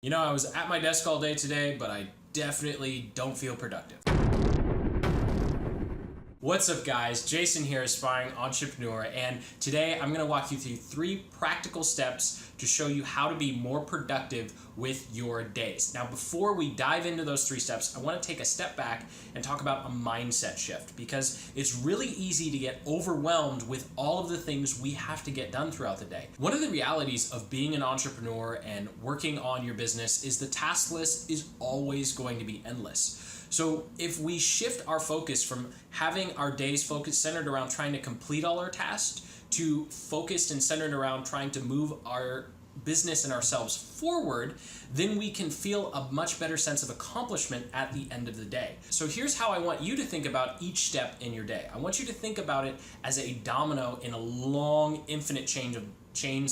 You know, I was at my desk all day today, but I definitely don't feel productive. What's up, guys? Jason here, aspiring entrepreneur, and today I'm going to walk you through 3 practical steps to show you how to be more productive with your days. Now, before we dive into those 3 steps, I want to take a step back and talk about a mindset shift, because it's really easy to get overwhelmed with all of the things we have to get done throughout the day. One of the realities of being an entrepreneur and working on your business is the task list is always going to be endless. So if we shift our focus from having our days focused centered around trying to complete all our tasks to focused and centered around trying to move our business and ourselves forward, then we can feel a much better sense of accomplishment at the end of the day. So here's how I want you to think about each step in your day. I want you to think about it as a domino in a long, infinite chains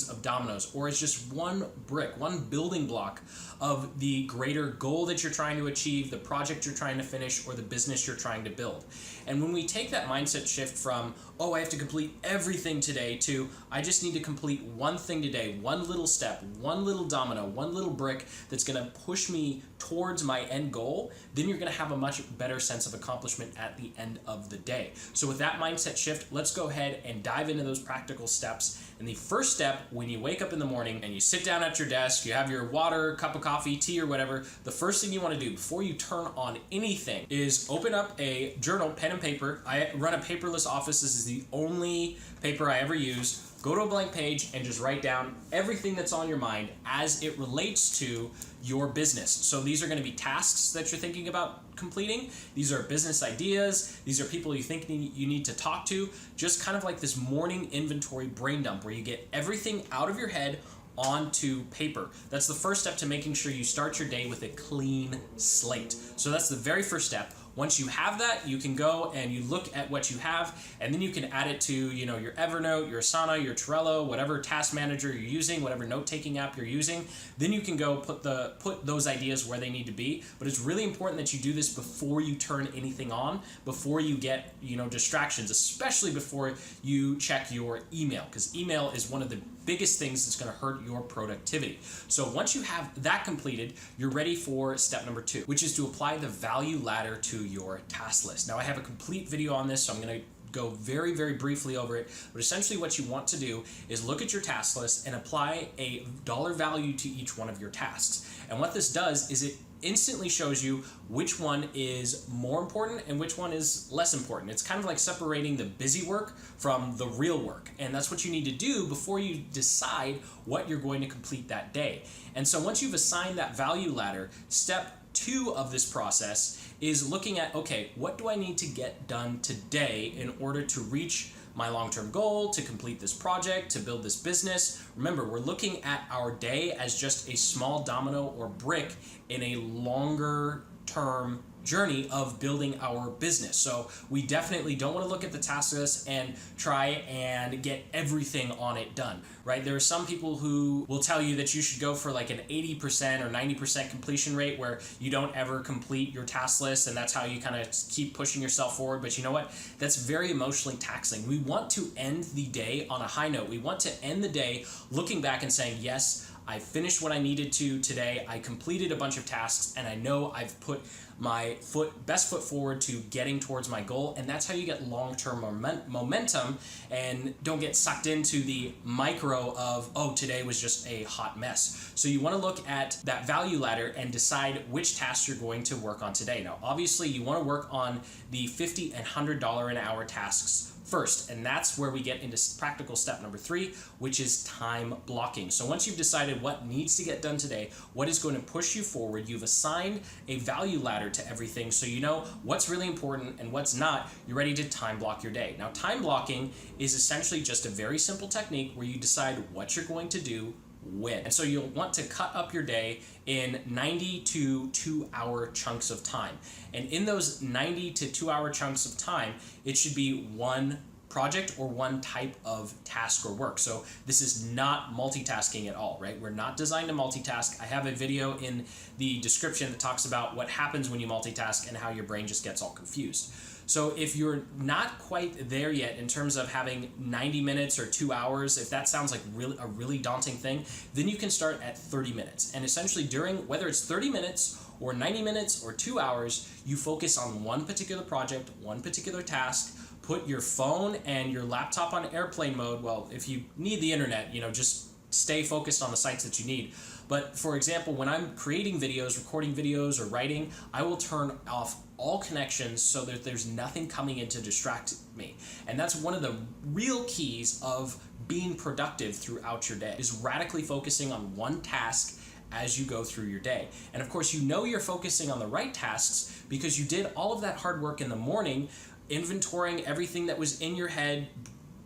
of dominoes, or it's just one brick, one building block of the greater goal that you're trying to achieve, the project you're trying to finish, or the business you're trying to build. And when we take that mindset shift from, oh, I have to complete everything today, to I just need to complete one thing today, one little step, one little domino, one little brick that's going to push me towards my end goal, then you're going to have a much better sense of accomplishment at the end of the day. So with that mindset shift, let's go ahead and dive into those practical steps. And the first step, when you wake up in the morning and you sit down at your desk, you have your water, cup of coffee, tea, or whatever, the first thing you want to do before you turn on anything is open up a journal, pen and paper. I run a paperless office. This is the only paper I ever use. Go to a blank page and just write down everything that's on your mind as it relates to your business. So these are going to be tasks that you're thinking about completing. These are business ideas. These are people you think you need to talk to. Just kind of like this morning inventory brain dump where you get everything out of your head onto paper. That's the first step to making sure you start your day with a clean slate. So that's the very first step. Once you have that, you can go and you look at what you have, and then you can add it to, your Evernote, your Asana, your Trello, whatever task manager you're using, whatever note-taking app you're using. Then you can go put those ideas where they need to be. But it's really important that you do this before you turn anything on, before you get, distractions, especially before you check your email, because email is one of the biggest things that's going to hurt your productivity. So once you have that completed, you're ready for step number 2, which is to apply the value ladder to your task list. Now, I have a complete video on this, so I'm going to go very, very briefly over it. But essentially what you want to do is look at your task list and apply a dollar value to each one of your tasks. And what this does is it instantly shows you which one is more important and which one is less important. It's kind of like separating the busy work from the real work. And that's what you need to do before you decide what you're going to complete that day. And so once you've assigned that value ladder, step 2 of this process is looking at, okay, what do I need to get done today in order to reach my long-term goal, to complete this project, to build this business? Remember, we're looking at our day as just a small domino or brick in a longer term journey of building our business. So we definitely don't want to look at the task list and try and get everything on it done, right? There are some people who will tell you that you should go for like an 80% or 90% completion rate where you don't ever complete your task list, and that's how you kind of keep pushing yourself forward. But you know what? That's very emotionally taxing. We want to end the day on a high note. We want to end the day looking back and saying, yes, I finished what I needed to today. I completed a bunch of tasks, and I know I've put my best foot forward to getting towards my goal. And that's how you get long-term momentum and don't get sucked into the micro of, oh, today was just a hot mess. So you want to look at that value ladder and decide which tasks you're going to work on today. Now, obviously, you want to work on the $50 and $100 an hour tasks first, and that's where we get into practical step number 3, which is time blocking. So once you've decided what needs to get done today, what is going to push you forward, you've assigned a value ladder to everything, so you know what's really important and what's not. You're ready to time block your day. Now, time blocking is essentially just a very simple technique where you decide what you're going to do when. And so you'll want to cut up your day in 90 to 2-hour chunks of time. And in those 90 to 2-hour chunks of time, it should be one project or one type of task or work. So this is not multitasking at all, right? We're not designed to multitask. I have a video in the description that talks about what happens when you multitask and how your brain just gets all confused. So if you're not quite there yet in terms of having 90 minutes or 2 hours, if that sounds like a really daunting thing, then you can start at 30 minutes. And essentially during, whether it's 30 minutes or 90 minutes or 2 hours, you focus on one particular project, one particular task, put your phone and your laptop on airplane mode. Well, if you need the internet, just stay focused on the sites that you need. But for example, when I'm creating videos, recording videos, or writing, I will turn off all connections so that there's nothing coming in to distract me. And that's one of the real keys of being productive throughout your day, is radically focusing on one task as you go through your day. And of course, you're focusing on the right tasks because you did all of that hard work in the morning, inventorying everything that was in your head,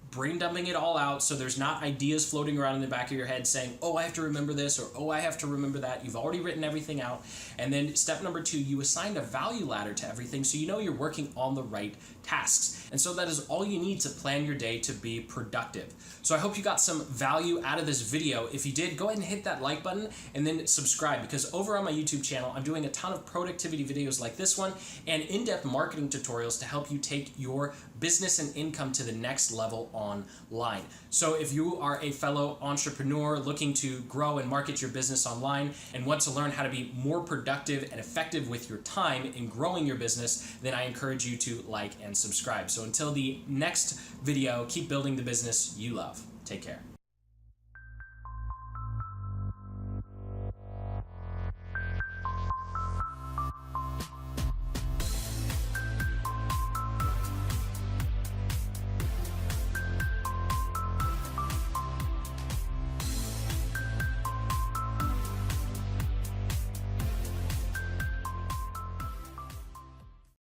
brain dumping it all out so there's not ideas floating around in the back of your head saying, oh, I have to remember this, or oh, I have to remember that. You've already written everything out. And then step number 2, you assigned a value ladder to everything so you know you're working on the right tasks. And so that is all you need to plan your day to be productive. So I hope you got some value out of this video. If you did, go ahead and hit that like button and then subscribe, because over on my YouTube channel, I'm doing a ton of productivity videos like this one and in-depth marketing tutorials to help you take your business and income to the next level online. So if you are a fellow entrepreneur looking to grow and market your business online and want to learn how to be more productive and effective with your time in growing your business, then I encourage you to like and subscribe. So until the next video, keep building the business you love. Take care.